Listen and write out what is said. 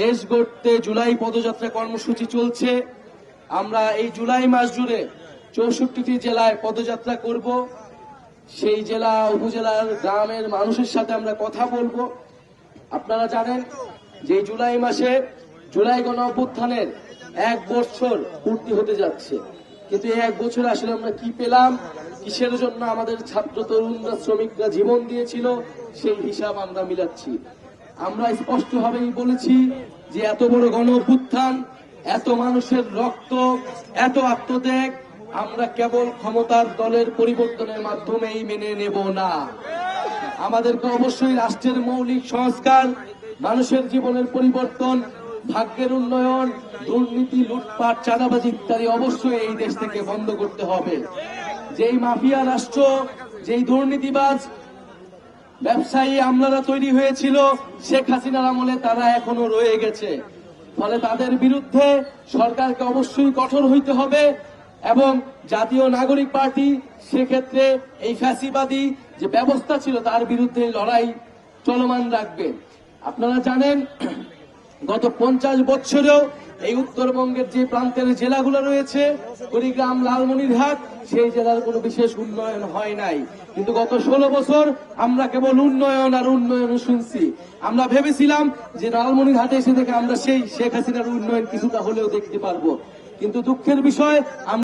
দেশ গড়তে জুলাই পদযাত্রা কর্মসূচি চলছে। আমরা এই জুলাই মাস জুড়ে 64টি জেলায় পদযাত্রা করব। সেই জেলা উপজেলার গ্রামের মানুষের সাথে আমরা কথা বলবো। আপনারা জানেন যে জুলাই মাসে জুলাই গণ অভ্যুত্থানের 1 বছর পূর্তি হতে যাচ্ছে, কিন্তু এই 1 বছর আসলে আমরা কি পেলাম, কিসের জন্য আমাদের ছাত্র তরুণরা শ্রমিকরা জীবন দিয়েছিল, সেই হিসাব আমরা মিলাচ্ছি। আমরা স্পষ্টভাবেই বলেছি যে এত বড় গণ অভ্যুত্থান, এত মানুষের রক্ত, এত আত্মত্যাগ আমরা কেবল ক্ষমতার দলের পরিবর্তনের মাধ্যমেই মেনে নেব না। আমাদেরকে অবশ্যই রাষ্ট্রের মৌলিক সংস্কার, মানুষের জীবনের পরিবর্তন, ভাগ্যের উন্নয়ন, দুর্নীতি, লুটপাট, চাঁদাবাজি ইত্যাদি অবশ্যই এই দেশ থেকে বন্ধ করতে হবে। যেই মাফিয়া রাষ্ট্র, যেই দুর্নীতিবাজ ব্যবসায়ী আমলারা তৈরি হয়েছিল শেখ হাসিনার আমলে, তারা এখনো রয়ে গেছে। ফলে তাদের বিরুদ্ধে সরকারকে অবশ্যই কঠোর হইতে হবে এবং জাতীয় নাগরিক পার্টি সেক্ষেত্রে এই ফ্যাসিবাদী যে ব্যবস্থা ছিল তার বিরুদ্ধে লড়াই চলমান রাখবে। আপনারা জানেন গত 50 বছরেও এই উত্তরবঙ্গের যে প্রান্তের জেলাগুলো রয়েছে, কুড়িগ্রাম, লালমনিরহাট, সেই জেলার কোনো বিশেষ উন্নয়ন হয় নাই। কিন্তু গত 16 বছর আমরা কেবল উন্নয়ন আর উন্নয়ন শুনছি। আমরা ভেবেছিলাম যে লালমনিরহাটে এসে থেকে আমরা সেই শেখ হাসিনার উন্নয়ন কিছুটা হলেও দেখতে পারবো, কিন্তু দুঃখের বিষয়